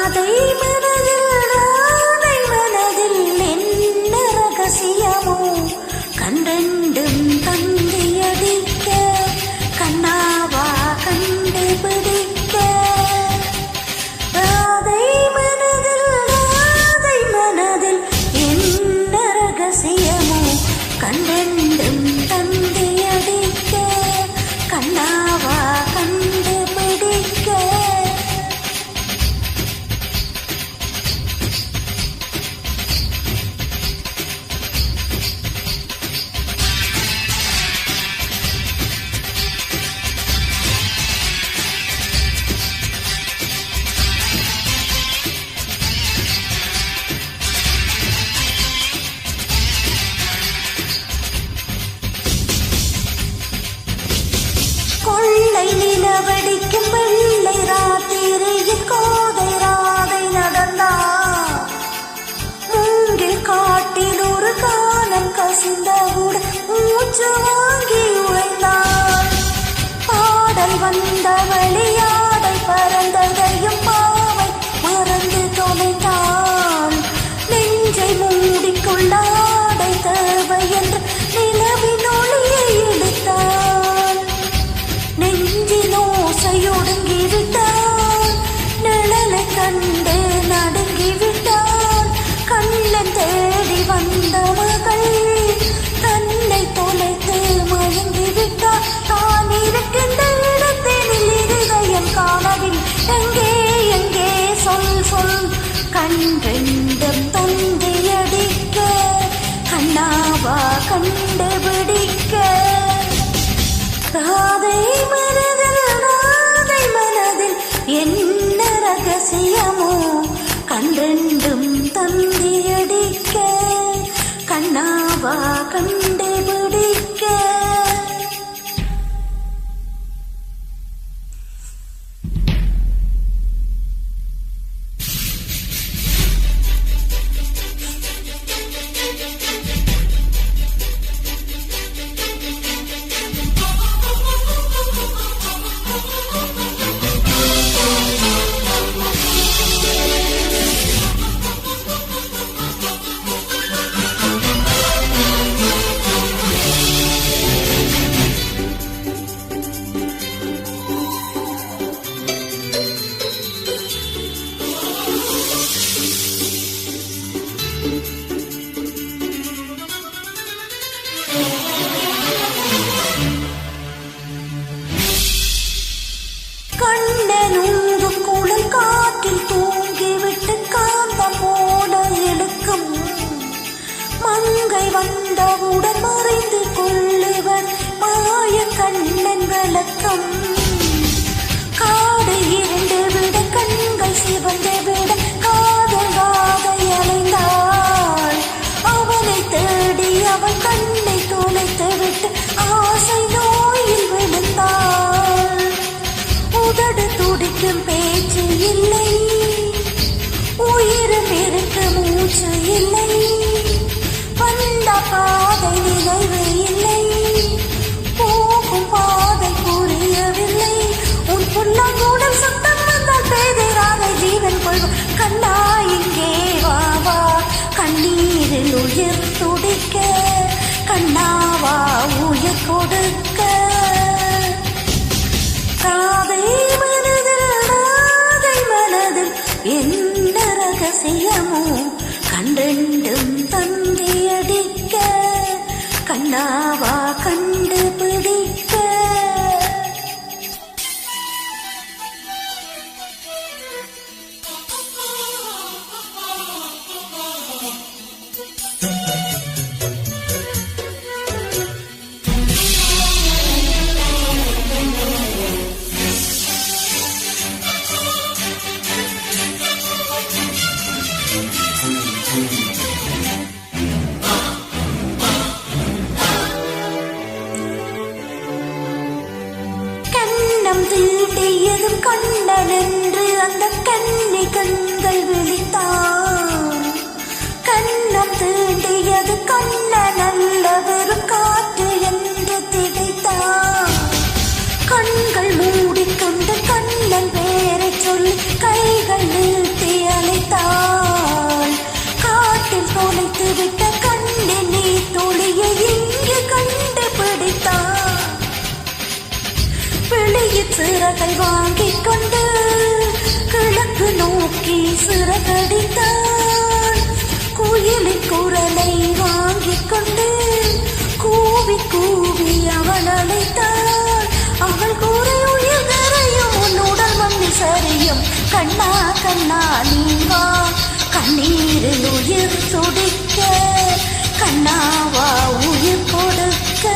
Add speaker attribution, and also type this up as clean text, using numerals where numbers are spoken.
Speaker 1: ராதை மனதில் என்ன ரகசியமோ கண்டெண்டும் தந்தியடிக்க கண்ணாவா கண்டுபிடிக்க ராதை மனதில் என்ன ரகசியமோ கண்டெண்டும் தந்தியடிக்க கண்ணாவா கண்டுபிடிக்க கொள்ளை நிலவடிக்கும் வெள்ளை ராத்திரியில் கோதை ராதை நடந்தார். மூங்கில் காட்டில் ஒரு காலம் கசிந்தவுடன் மூச்சு வாங்கி உழைந்தாள். பாடல் வந்த வழியாடை பறந்ததையும் பாவை மறந்து தொலைந்தாள். நெஞ்சை மூடிக்கொள்ளாடை தேவை என்று நிலவின் ஒளியை எடுத்தாள். நெஞ்சினோசையொடுங்கிவிட்டாள். நிழலை கண்டு நடுங்கிவிட்டாள். கண்ணன் தேடி வந்த மகள் தன்னை தொலைத்து மயங்கிவிட்டாள். தான் இருக்கின்ற இடத்தினில் இருதயம் காணவில் எங்கே எங்கே சொல் சொல் கன்றெண்டும் தந்தையடிக்க கண்ணாவா கண்டுபிடிக்க ராதை மனதில் என்ன ரகசியமோ கண்டெண்டும் தந்தியடிக்க கண்ணாவா கண்டுபிடிக்க கண்ணனூங்கும் குழல் காற்றில் தூங்கிவிட்டு காந்தம் போல எடுக்கும். மங்கை வந்தவுடன் மறைந்து கொள்ளுவர் மாய கண்ணன் விளக்கம். காடு இரண்டு விட கண்கள் சிவந்து விட காதல் ராதை அலைந்தாள். அவனை தேடி அவள் கண்ணை தொலைத்து விட்டு ஆசை நோயில் விழுந்தாள். உதடு துடிக்கும் பேச்சு இல்லை. உயிரும் இருக்க மூச்சு இல்லை. வந்த பாதை நினைவு இல்லை. போகும் பாதை புரியவில்லை. உன் புல்லாங்குடல் சத்தம் வந்தால் பேதைராதை ஜீவன் கொள்வோம். கண்ணா இங்கே வா வா கண்ணீரில் உயிர் துடிக்க கண்ணாவா உயிர் கொடுக்க ராதை மனதில் என்ன ரகசியமோ கண்டெண்டும் தந்தியடிக்க கண்ணாவா கண்டுபிடிக்க கண்ணம் தீண்டியதும் கண்ணன் என்று அந்த கண்ணி கண்கள் விழித்தான். கண்ணம் தீண்டியது கண்ணன் அல்ல வெறும் காற்று என்று திகைத்தான். கண்கள் மூடிக்கொண்டு கண்ணன் பேரை சொல்லி கைகள் நிறுத்திய சிறகை வாங்கிக் கொண்டு கிழக்கு நோக்கி சிறகடித்தான். குயிலின் குரலை வாங்கிக் கொண்டு கூவி கூவி அவள் அழைத்தாள். அவள் கூரை உயிர் கரையும் உன் உடல் மண்ணி சரியும். கண்ணா கண்ணா நீ வா கண்ணீரில் உயிர் துடிக்க. கண்ணாவா உயிர் கொடுக்க.